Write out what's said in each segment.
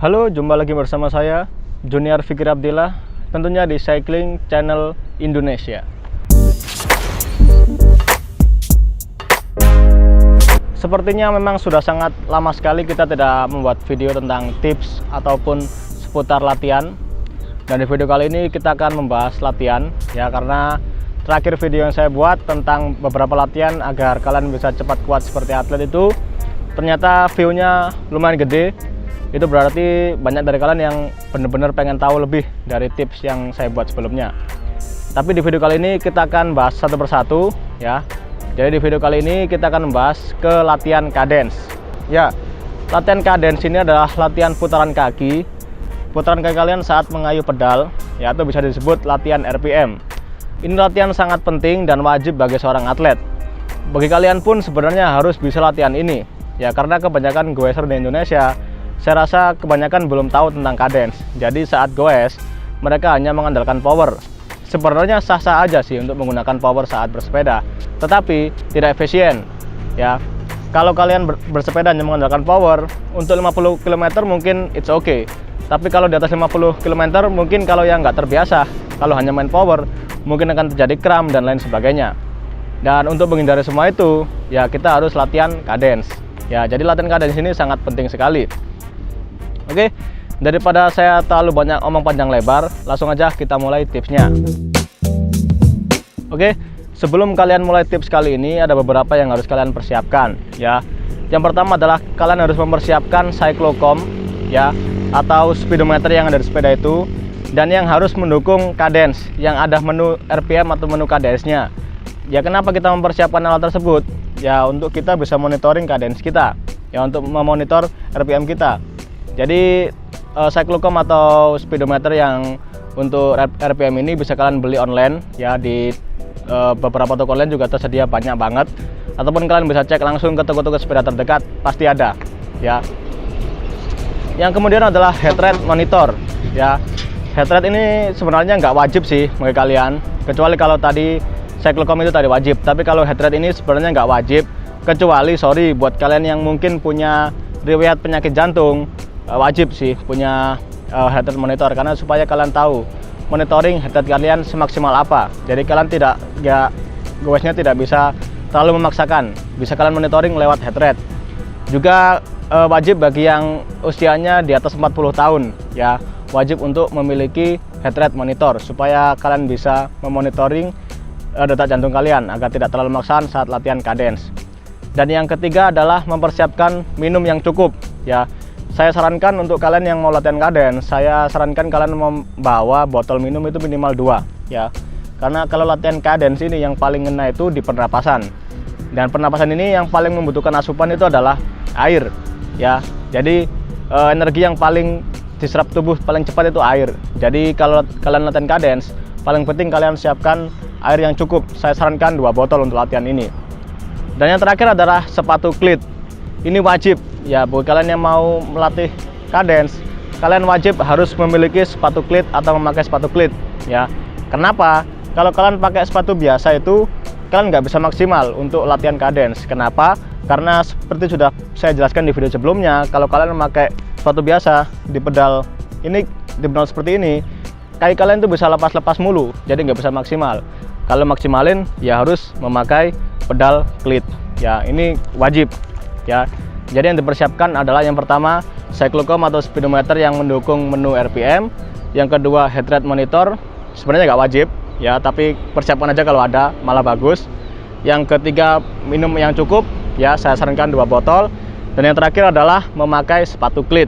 Halo, jumpa lagi bersama saya, Junior Fikri Abdillah, tentunya di Cycling Channel Indonesia. Sepertinya memang sudah sangat lama sekali kita tidak membuat video tentang tips ataupun seputar latihan. Dan di video kali ini kita akan membahas latihan, ya, karena terakhir video yang saya buat tentang beberapa latihan agar kalian bisa cepat kuat seperti atlet itu, ternyata view-nya lumayan gede. Itu berarti banyak dari kalian yang benar-benar pengen tahu lebih dari tips yang saya buat sebelumnya. Tapi di video kali ini kita akan bahas satu persatu, ya. Jadi di video kali ini kita akan membahas ke latihan cadence. Ya, latihan cadence ini adalah latihan putaran kaki. Putaran kaki kalian saat mengayuh pedal, ya, atau bisa disebut latihan RPM. Ini latihan sangat penting dan wajib bagi seorang atlet. Bagi kalian pun sebenarnya harus bisa latihan ini, ya, karena kebanyakan goeser di Indonesia, saya rasa kebanyakan belum tahu tentang cadence. Jadi saat goes, mereka hanya mengandalkan power. Sebenarnya sah-sah aja sih untuk menggunakan power saat bersepeda, tetapi tidak efisien. Ya, kalau kalian bersepeda hanya mengandalkan power, untuk 50 km mungkin it's okay. Tapi kalau di atas 50 km mungkin kalau yang nggak terbiasa, kalau hanya main power, mungkin akan terjadi kram dan lain sebagainya. Dan untuk menghindari semua itu, ya kita harus latihan cadence. Ya, jadi latihan cadence ini sangat penting sekali. Oke, daripada saya terlalu banyak omong panjang lebar, langsung aja kita mulai tipsnya. Oke, sebelum kalian mulai tips kali ini, ada beberapa yang harus kalian persiapkan, ya. Yang pertama adalah kalian harus mempersiapkan cyclocom, ya, atau speedometer yang ada di sepeda itu, dan yang harus mendukung cadence, yang ada menu RPM atau menu cadence-nya. Ya, kenapa kita mempersiapkan alat tersebut? Ya, untuk kita bisa monitoring cadence kita, ya, untuk memonitor RPM kita. Jadi cyclocom atau speedometer yang untuk RPM ini bisa kalian beli online, ya, di beberapa toko online juga tersedia banyak banget, ataupun kalian bisa cek langsung ke toko-toko sepeda terdekat, pasti ada, ya. Yang kemudian adalah heart rate monitor, ya. Heart rate ini sebenarnya nggak wajib sih bagi kalian, kecuali kalau tadi cyclocom itu tadi wajib. Tapi kalau heart rate ini sebenarnya nggak wajib, kecuali buat kalian yang mungkin punya riwayat penyakit jantung, wajib sih punya heart rate monitor, karena supaya kalian tahu monitoring heart rate kalian semaksimal apa. Jadi kalian goesnya tidak bisa terlalu memaksakan, bisa kalian monitoring lewat heart rate. Juga wajib bagi yang usianya di atas 40 tahun, ya, wajib untuk memiliki heart rate monitor supaya kalian bisa memonitoring detak jantung kalian agar tidak terlalu memaksakan saat latihan cadence. Dan yang ketiga adalah mempersiapkan minum yang cukup, ya. Saya sarankan untuk kalian yang mau latihan cadence, saya sarankan kalian membawa botol minum itu minimal 2, ya. Karena kalau latihan cadence ini yang paling ngena itu di pernapasan. Dan pernapasan ini yang paling membutuhkan asupan itu adalah air, ya. Jadi energi yang paling diserap tubuh paling cepat itu air. Jadi kalau kalian latihan cadence, paling penting kalian siapkan air yang cukup. Saya sarankan 2 botol untuk latihan ini. Dan yang terakhir adalah sepatu cleat. Ini wajib, ya, buat kalian yang mau melatih cadence, kalian wajib harus memiliki sepatu cleat atau memakai sepatu cleat, ya. Kenapa? Kalau kalian pakai sepatu biasa itu kalian nggak bisa maksimal untuk latihan cadence. Kenapa? Karena seperti sudah saya jelaskan di video sebelumnya, kalau kalian memakai sepatu biasa di pedal seperti ini, kaki kalian tuh bisa lepas-lepas mulu, jadi nggak bisa maksimal. Kalau maksimalin, ya harus memakai pedal cleat, ya. Ini wajib, ya. Jadi yang dipersiapkan adalah yang pertama cyclocom atau speedometer yang mendukung menu RPM, yang kedua heart rate monitor, sebenarnya nggak wajib, ya, tapi persiapkan aja kalau ada, malah bagus. Yang ketiga minum yang cukup, ya, saya sarankan 2 botol. Dan yang terakhir adalah memakai sepatu cleat.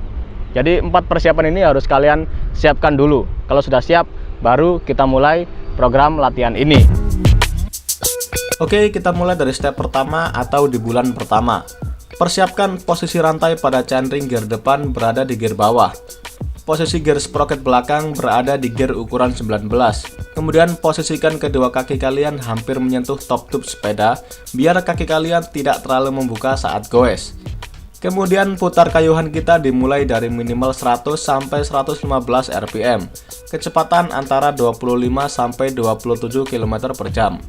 Jadi 4 persiapan ini harus kalian siapkan dulu. Kalau sudah siap, baru kita mulai program latihan ini. Oke, kita mulai dari step pertama atau di bulan pertama. Persiapkan posisi rantai pada chainring gear depan berada di gear bawah. Posisi gear sprocket belakang berada di gear ukuran 19. Kemudian posisikan kedua kaki kalian hampir menyentuh top tube sepeda, biar kaki kalian tidak terlalu membuka saat goes. Kemudian putar kayuhan kita dimulai dari minimal 100 sampai 115 rpm. Kecepatan antara 25 sampai 27 km per jam.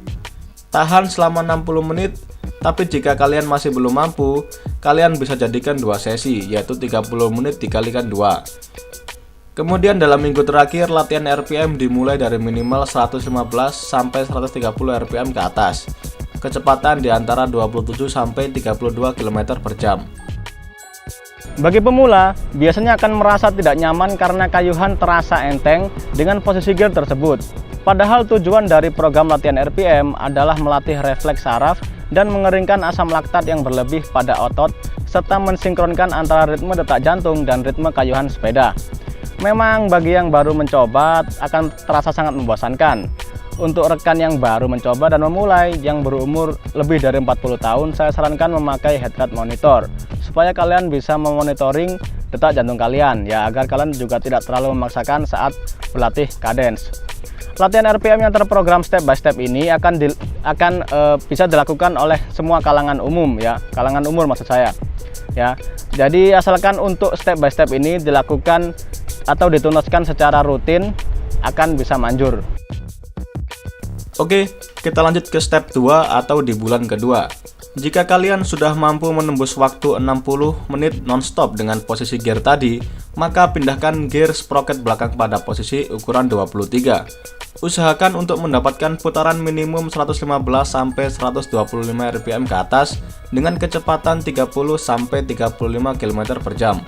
Tahan selama 60 menit Tapi jika kalian masih belum mampu, kalian bisa jadikan 2 sesi, yaitu 30 menit dikalikan 2. Kemudian dalam minggu terakhir, latihan RPM dimulai dari minimal 115 sampai 130 RPM ke atas. Kecepatan di antara 27 sampai 32 km per jam. Bagi pemula, biasanya akan merasa tidak nyaman karena kayuhan terasa enteng dengan posisi gear tersebut. Padahal tujuan dari program latihan RPM adalah melatih refleks saraf dan mengeringkan asam laktat yang berlebih pada otot, serta mensinkronkan antara ritme detak jantung dan ritme kayuhan sepeda. Memang bagi yang baru mencoba akan terasa sangat membosankan. Untuk rekan yang baru mencoba dan memulai yang berumur lebih dari 40 tahun, saya sarankan memakai heart rate monitor supaya kalian bisa memonitoring detak jantung kalian ya, agar kalian juga tidak terlalu memaksakan saat berlatih cadence. Latihan RPM yang terprogram step by step ini akan bisa dilakukan oleh semua kalangan umum ya, kalangan umur maksud saya ya. Jadi asalkan untuk step by step ini dilakukan atau dituntaskan secara rutin akan bisa manjur. Oke, kita lanjut ke step 2 atau di bulan kedua. Jika kalian sudah mampu menembus waktu 60 menit non-stop dengan posisi gear tadi, maka pindahkan gear sprocket belakang pada posisi ukuran 23. Usahakan untuk mendapatkan putaran minimum 115 sampai 125 rpm ke atas dengan kecepatan 30 sampai 35 km per jam.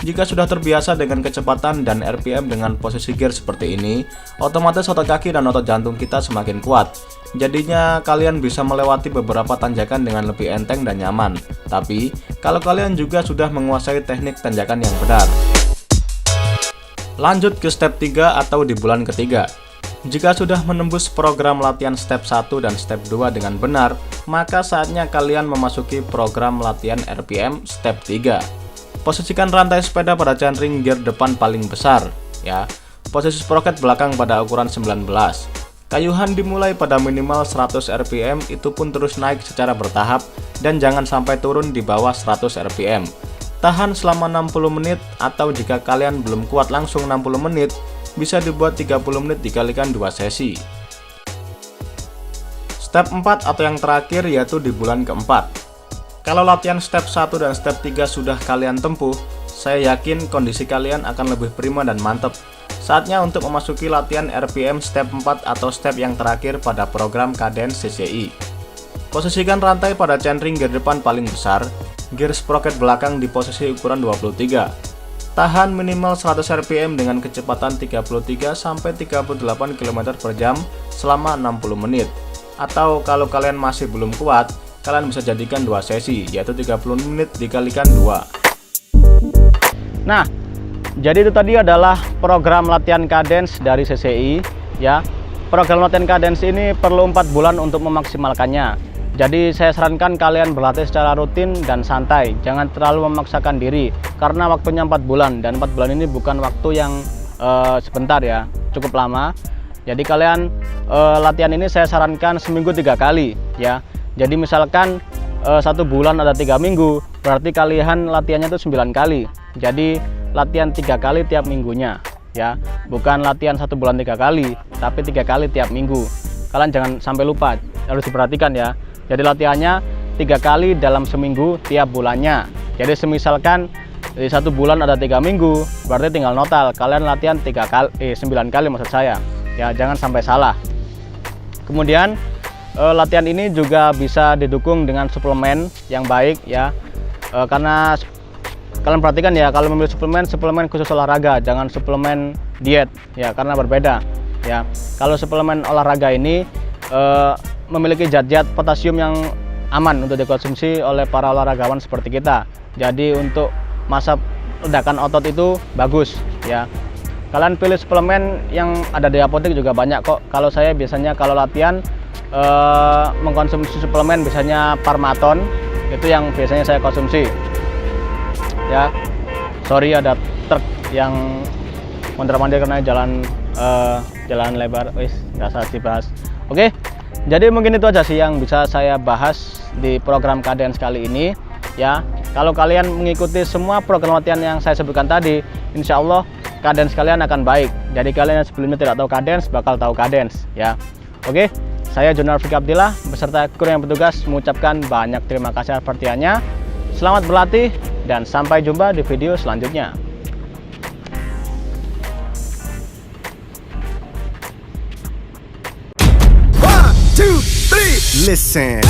Jika sudah terbiasa dengan kecepatan dan RPM dengan posisi gear seperti ini, otomatis otot kaki dan otot jantung kita semakin kuat. Jadinya kalian bisa melewati beberapa tanjakan dengan lebih enteng dan nyaman. Tapi, kalau kalian juga sudah menguasai teknik tanjakan yang benar. Lanjut ke step 3 atau di bulan ketiga. Jika sudah menembus program latihan step 1 dan step 2 dengan benar, maka saatnya kalian memasuki program latihan RPM step 3. Posisikan rantai sepeda pada chainring gear depan paling besar ya. Posisi sprocket belakang pada ukuran 19. Kayuhan dimulai pada minimal 100 rpm, itu pun terus naik secara bertahap dan jangan sampai turun di bawah 100 rpm. Tahan selama 60 menit atau jika kalian belum kuat langsung 60 menit, bisa dibuat 30 menit dikalikan 2 sesi. Step 4 atau yang terakhir yaitu di bulan keempat. Kalau latihan step 1 dan step 3 sudah kalian tempuh, saya yakin kondisi kalian akan lebih prima dan mantap. Saatnya untuk memasuki latihan RPM step 4 atau step yang terakhir pada program cadence CCI. Posisikan rantai pada chainring gear depan paling besar, gear sprocket belakang di posisi ukuran 23. Tahan minimal 100 rpm dengan kecepatan 33 sampai 38 km per jam selama 60 menit. Atau kalau kalian masih belum kuat, kalian bisa jadikan 2 sesi, yaitu 30 menit dikalikan 2. Nah, jadi itu tadi adalah program latihan cadence dari CCI ya. Program latihan cadence ini perlu 4 bulan untuk memaksimalkannya. Jadi saya sarankan kalian berlatih secara rutin dan santai, jangan terlalu memaksakan diri karena waktunya 4 bulan dan 4 bulan ini bukan waktu yang sebentar ya, cukup lama. Jadi kalian latihan ini saya sarankan seminggu 3 kali ya. Jadi misalkan 1 bulan ada 3 minggu, berarti kalian latihannya itu 9 kali. Jadi latihan 3 kali tiap minggunya ya. Bukan latihan 1 bulan 3 kali, tapi 3 kali tiap minggu. Kalian jangan sampai lupa, harus diperhatikan ya. Jadi latihannya 3 kali dalam seminggu tiap bulannya. Jadi semisalkan di 1 bulan ada 3 minggu, berarti tinggal notal kalian latihan 9 kali maksud saya. Ya, jangan sampai salah. Kemudian latihan ini juga bisa didukung dengan suplemen yang baik ya, karena kalian perhatikan ya, kalau memilih suplemen khusus olahraga, jangan suplemen diet ya, karena berbeda ya. Kalau suplemen olahraga ini memiliki zat-zat potasium yang aman untuk dikonsumsi oleh para olahragawan seperti kita. Jadi untuk masa ledakan otot itu bagus ya. Kalian pilih suplemen yang ada di apotek juga banyak kok. Kalau saya biasanya kalau latihan mengkonsumsi suplemen biasanya Parmaton, itu yang biasanya saya konsumsi ya. Sorry ada truk yang mondar-mandir karena jalan lebar, nggak usah dibahas. Oke, jadi mungkin itu aja sih yang bisa saya bahas di program cadence kali ini ya. Kalau kalian mengikuti semua program latihan yang saya sebutkan tadi, insya Allah cadence kalian akan baik. Jadi kalian yang sebelumnya tidak tahu cadence bakal tahu cadence ya. Oke, Saya Jurnal Fikri Abdillah beserta kru yang bertugas mengucapkan banyak terima kasih atas perhatiannya. Selamat berlatih dan sampai jumpa di video selanjutnya. One, two, three, listen.